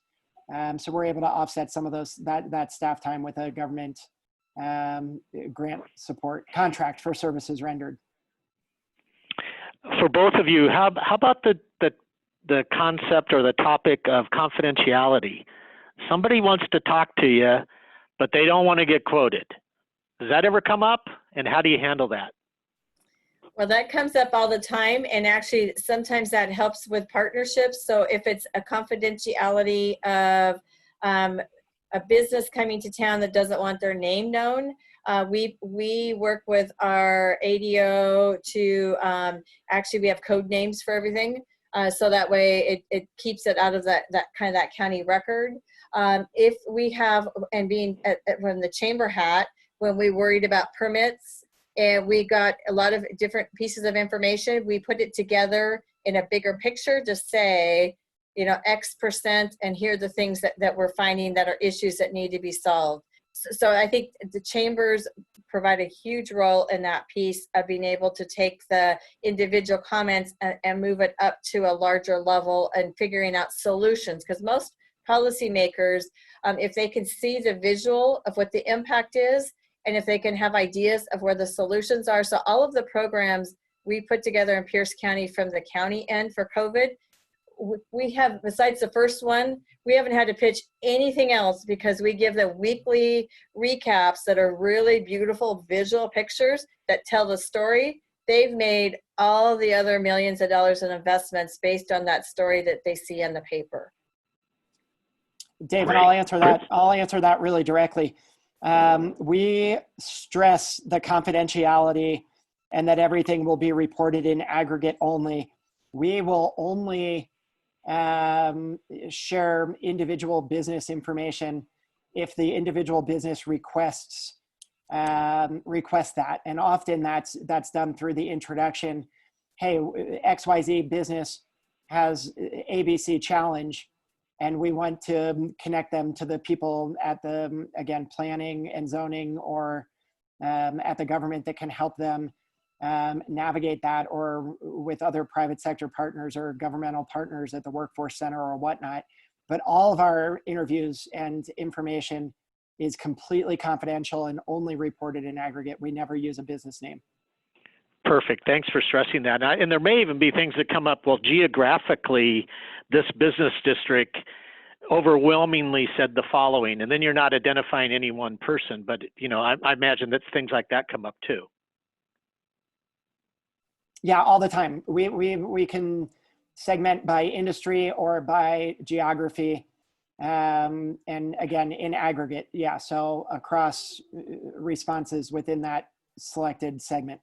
So we're able to offset some of that staff time with a government grant support contract for services rendered. For both of you, how about the concept or the topic of confidentiality? Somebody wants to talk to you, but they don't want to get quoted. Does that ever come up? And how do you handle that? Well, that comes up all the time, and actually sometimes that helps with partnerships. So if it's a confidentiality of a business coming to town that doesn't want their name known, we work with our ADO to actually we have code names for everything, so that way it keeps it out of that kind of that county record. If we have, and being from the chamber hat, when we worried about permits, and we got a lot of different pieces of information, we put it together in a bigger picture to say, you know, X%, and here are the things that we're finding that are issues that need to be solved. So I think the chambers provide a huge role in that piece of being able to take the individual comments and move it up to a larger level and figuring out solutions. Because most policymakers, if they can see the visual of what the impact is, and if they can have ideas of where the solutions are. So all of the programs we put together in Pierce County from the county end for COVID, we have, besides the first one, we haven't had to pitch anything else because we give them weekly recaps that are really beautiful visual pictures that tell the story. They've made all the other millions of dollars in investments based on that story that they see in the paper. David, I'll answer that really directly. We stress the confidentiality and that everything will be reported in aggregate only. We will only share individual business information if the individual business requests that. And often that's done through the introduction. Hey, XYZ business has ABC challenge, and we want to connect them to the people at the, again, planning and zoning, or at the government that can help them navigate that, or with other private sector partners or governmental partners at the workforce center or whatnot. But all of our interviews and information is completely confidential and only reported in aggregate. We never use a business name. Perfect. Thanks for stressing that. And there may even be things that come up, well, geographically, this business district overwhelmingly said the following, and then you're not identifying any one person, but you know, I imagine that things like that come up too. Yeah, all the time. We can segment by industry or by geography, and again, in aggregate. Yeah, so across responses within that selected segment.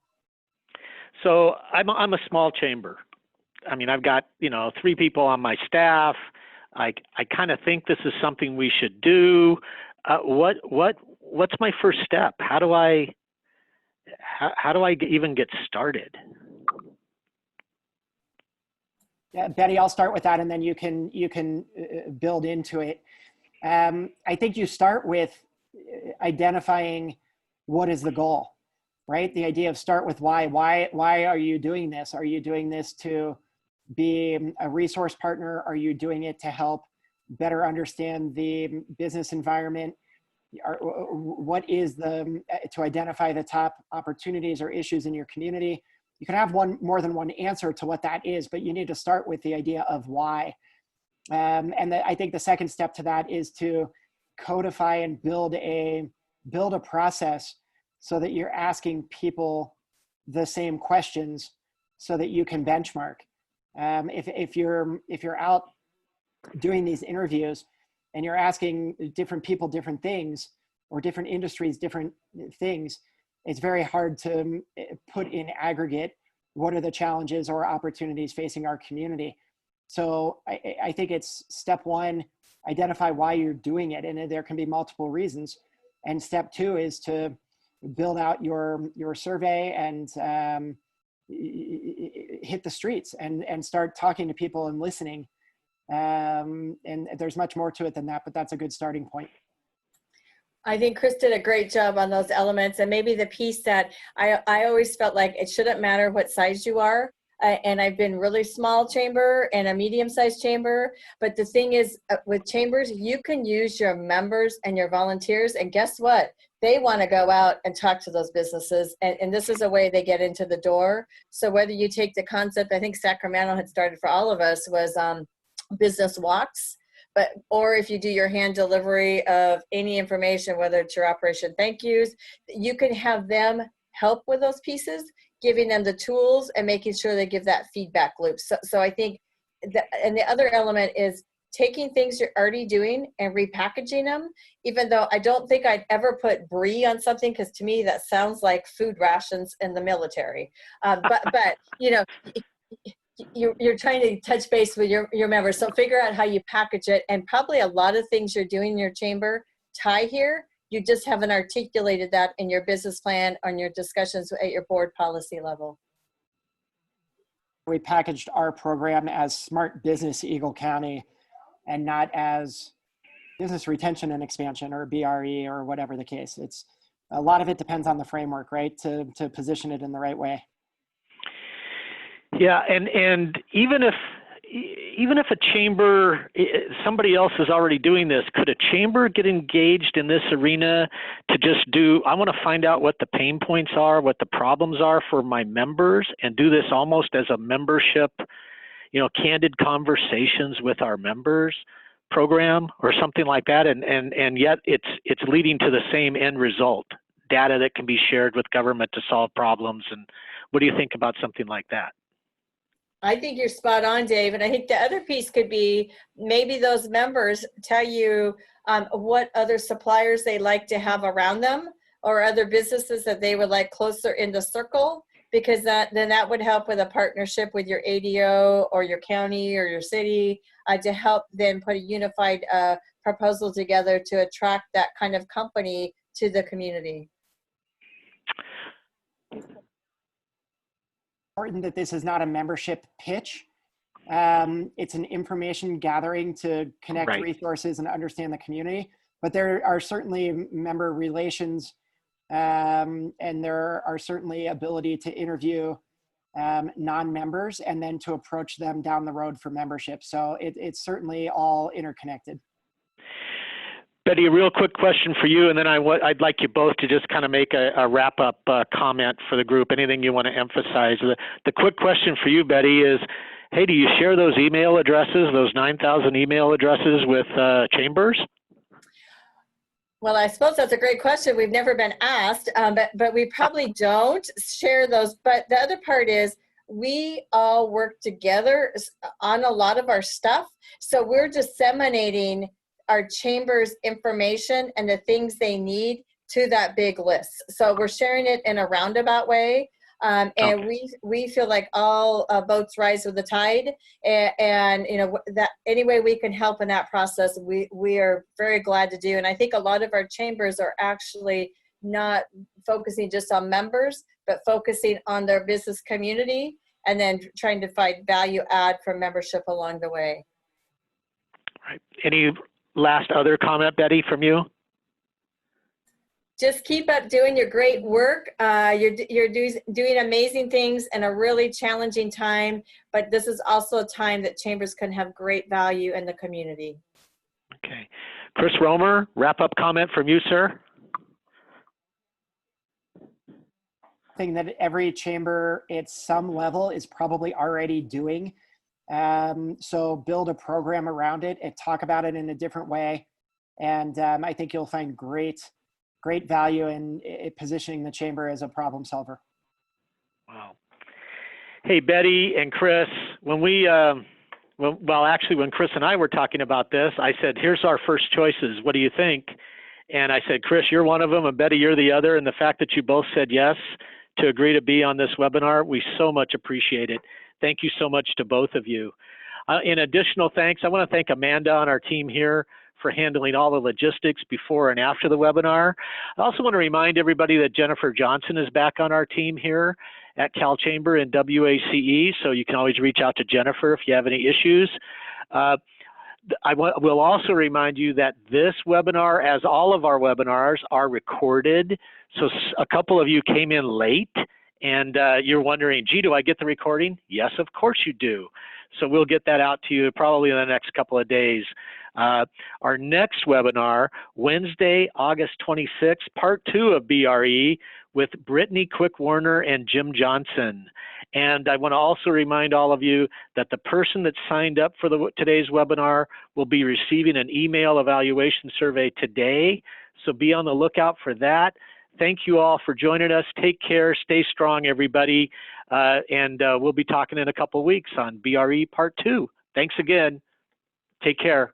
So I'm a small chamber. I mean, I've got, 3 people on my staff. I kind of think this is something we should do. What's my first step? How do I even get started? Yeah, Betty, I'll start with that, and then you can build into it. I think you start with identifying what is the goal, right? The idea of start with why. Why are you doing this? Are you doing this to be a resource partner? Are you doing it to help better understand the business environment? What is to identify the top opportunities or issues in your community? You can have more than one answer to what that is, but you need to start with the idea of why. I think the second step to that is to codify and build a process so that you're asking people the same questions so that you can benchmark. If you're out doing these interviews and you're asking different people different things, or different industries different things, it's very hard to put in aggregate what are the challenges or opportunities facing our community. So I think it's step one, identify why you're doing it, and there can be multiple reasons. And step two is to build out your survey and hit the streets and start talking to people and listening. And there's much more to it than that, but that's a good starting point. I think Chris did a great job on those elements, and maybe the piece that I always felt like it shouldn't matter what size you are. And I've been really small chamber and a medium-sized chamber. But the thing is, with chambers, you can use your members and your volunteers, and guess what? They want to go out and talk to those businesses, and this is a way they get into the door. So whether you take the concept, I think Sacramento had started for all of us, was business walks. Or if you do your hand delivery of any information, whether it's your operation thank yous, you can have them help with those pieces, giving them the tools and making sure they give that feedback loop. So I think, and the other element is taking things you're already doing and repackaging them, even though I don't think I'd ever put BRE on something, because to me that sounds like food rations in the military. But you know, you're trying to touch base with your members. So figure out how you package it, and probably a lot of things you're doing in your chamber tie here. You just haven't articulated that in your business plan or in your discussions at your board policy level. We packaged our program as SmartBusiness Eagle County and not as business retention and expansion or BRE or whatever the case. It's a lot of it depends on the framework, right? To position it in the right way. Yeah, and even if a chamber, somebody else is already doing this, could a chamber get engaged in this arena to just do, I want to find out what the pain points are, what the problems are for my members, and do this almost as a membership, candid conversations with our members program or something like that, and yet it's leading to the same end result, data that can be shared with government to solve problems. And what do you think about something like that? I think you're spot on, Dave. And I think the other piece could be maybe those members tell you what other suppliers they like to have around them, or other businesses that they would like closer in the circle, because then that would help with a partnership with your ADO or your county or your city to help then put a unified proposal together to attract that kind of company to the community. Important that this is not a membership pitch. It's an information gathering to connect Right. resources and understand the community. But there are certainly member relations, and there are certainly ability to interview non-members and then to approach them down the road for membership. So it's certainly all interconnected. Betty, a real quick question for you, and then I'd like you both to just kind of make a wrap-up comment for the group, anything you want to emphasize. The quick question for you, Betty, is, hey, do you share those email addresses, those 9,000 email addresses with chambers? Well, I suppose that's a great question. We've never been asked, but we probably don't share those. But the other part is, we all work together on a lot of our stuff. So we're disseminating our chamber's information and the things they need to that big list. So we're sharing it in a roundabout way. And okay. we feel like all boats rise with the tide, and that any way we can help in that process, we are very glad to do. And I think a lot of our chambers are actually not focusing just on members, but focusing on their business community, and then trying to find value add from membership along the way. Right. Any last other comment, Betty, from you? Just keep up doing your great work. You're doing amazing things in a really challenging time, but this is also a time that chambers can have great value in the community. Okay. Chris Romer, wrap-up comment from you, sir. Thing that every chamber at some level is probably already doing. So build a program around it and talk about it in a different way. And I think you'll find great value in positioning the chamber as a problem solver. Wow. Hey, Betty and Chris, when when Chris and I were talking about this, I said, here's our first choices. What do you think? And I said, Chris, you're one of them, and Betty, you're the other. And the fact that you both said yes to agree to be on this webinar, we so much appreciate it. Thank you so much to both of you. In additional thanks, I want to thank Amanda on our team here for handling all the logistics before and after the webinar. I also want to remind everybody that Jennifer Johnson is back on our team here at Cal Chamber in W.A.C.E., so you can always reach out to Jennifer if you have any issues. Will also remind you that this webinar, as all of our webinars, are recorded. So a couple of you came in late and you're wondering, gee, do I get the recording? Yes, of course you do. So we'll get that out to you probably in the next couple of days. Our next webinar, Wednesday, August 26th, part 2 of BRE with Brittany Quick-Warner and Jim Johnson. And I want to also remind all of you that the person that signed up for today's webinar will be receiving an email evaluation survey today. So be on the lookout for that. Thank you all for joining us. Take care. Stay strong, everybody. And we'll be talking in a couple of weeks on BRE Part 2. Thanks again. Take care.